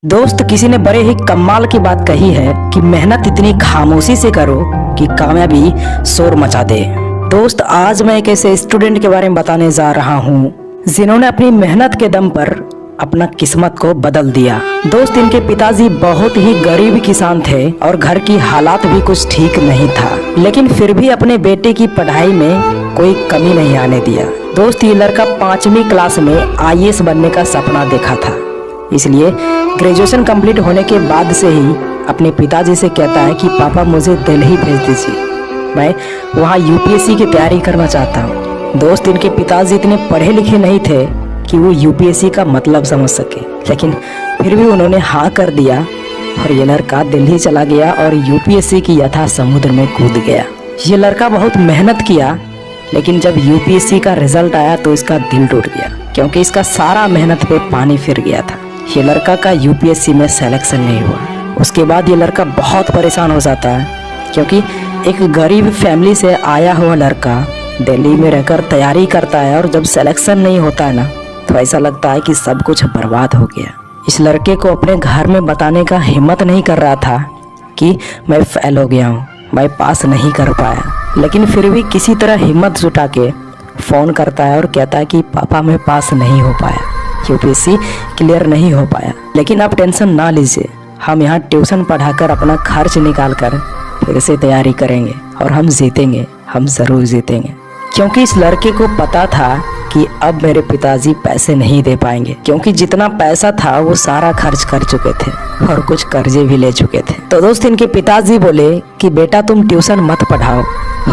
दोस्त किसी ने बड़े ही कमाल की बात कही है कि मेहनत इतनी खामोशी से करो कि कामयाबी शोर मचा दे। दोस्त आज मैं एक ऐसे स्टूडेंट के बारे में बताने जा रहा हूँ जिन्होंने अपनी मेहनत के दम पर अपना किस्मत को बदल दिया। दोस्त इनके पिताजी बहुत ही गरीब किसान थे और घर की हालात भी कुछ ठीक नहीं था, लेकिन फिर भी अपने बेटे की पढ़ाई में कोई कमी नहीं आने दिया। दोस्त ये लड़का 5वीं क्लास में आईएएस बनने का सपना देखा था, इसलिए ग्रेजुएशन कंप्लीट होने के बाद से ही अपने पिताजी से कहता है कि पापा मुझे दिल्ली भेज दीजिए, मैं वहाँ यूपीएससी की तैयारी करना चाहता हूँ। दोस्त इनके पिताजी इतने पढ़े लिखे नहीं थे कि वो यूपीएससी का मतलब समझ सके, लेकिन फिर भी उन्होंने हाँ कर दिया और ये लड़का दिल्ली चला गया और यूपीएससी की यथा समुद्र में कूद गया। ये लड़का बहुत मेहनत किया, लेकिन जब यूपीएससी का रिजल्ट आया तो इसका दिल टूट गया, क्योंकि इसका सारा मेहनत पे पानी फिर गया था। ये लड़का का यूपीएससी में सिलेक्शन नहीं हुआ। उसके बाद ये लड़का बहुत परेशान हो जाता है, क्योंकि एक गरीब फैमिली से आया हुआ लड़का दिल्ली में रहकर तैयारी करता है और जब सिलेक्शन नहीं होता है ना, तो ऐसा लगता है कि सब कुछ बर्बाद हो गया। इस लड़के को अपने घर में बताने का हिम्मत नहीं कर रहा था कि मैं फेल हो गया हूँ, मैं पास नहीं कर पाया, लेकिन फिर भी किसी तरह हिम्मत जुटा के फ़ोन करता है और कहता है कि पापा मैं पास नहीं हो पाया, यूपीएससी क्लियर नहीं हो पाया, लेकिन आप टेंशन ना लीजिए, हम यहाँ ट्यूशन पढ़ाकर अपना खर्च निकाल कर फिर से तैयारी करेंगे और हम जीतेंगे, हम ज़रूर जीतेंगे। क्योंकि इस लड़के को पता था कि अब मेरे पिताजी पैसे नहीं दे पाएंगे, क्योंकि जितना पैसा था वो सारा खर्च कर चुके थे और कुछ कर्जे भी ले चुके थे। तो दोस्त इनके पिताजी बोले कि बेटा तुम ट्यूशन मत पढ़ाओ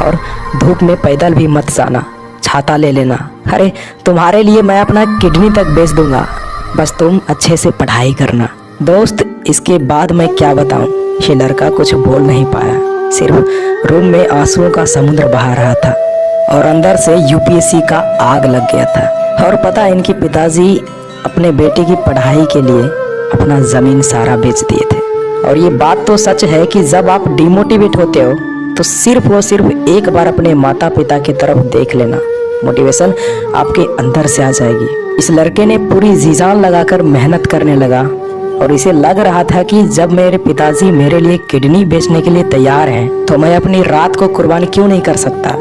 और धूप में पैदल भी मत जाना, छाता ले लेना, अरे तुम्हारे लिए मैं अपना किडनी तक बेच दूंगा, बस तुम अच्छे से पढ़ाई करना। दोस्त इसके बाद मैं क्या बताऊं, ये लड़का कुछ बोल नहीं पाया, सिर्फ रूम में आंसुओं का समुद्र बहा रहा था और अंदर से यूपीएससी का आग लग गया था। और पता है इनके पिताजी अपने बेटे की पढ़ाई के लिए अपना ज़मीन सारा बेच दिए थे। और ये बात तो सच है कि जब आप डिमोटिवेट होते हो तो सिर्फ एक बार अपने माता पिता की तरफ देख लेना, मोटिवेशन आपके अंदर से आ जाएगी। इस लड़के ने पूरी जी जान लगाकर मेहनत करने लगा और इसे लग रहा था कि जब मेरे पिताजी मेरे लिए किडनी बेचने के लिए तैयार हैं तो मैं अपनी रात को कुर्बान क्यों नहीं कर सकता,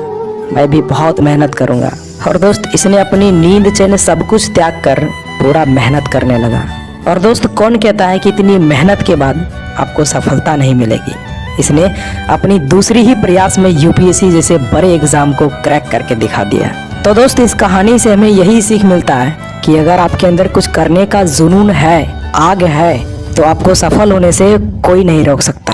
मैं भी बहुत मेहनत करूंगा। और दोस्त इसने अपनी नींद चैन सब कुछ त्याग कर पूरा मेहनत करने लगा। और दोस्त कौन कहता है कि इतनी मेहनत के बाद आपको सफलता नहीं मिलेगी। इसने अपनी दूसरी ही प्रयास में यूपीएससी जैसे बड़े एग्जाम को क्रैक करके दिखा दिया। तो दोस्त इस कहानी से हमें यही सीख मिलता है कि अगर आपके अंदर कुछ करने का जुनून है, आग है, तो आपको सफल होने से कोई नहीं रोक सकता।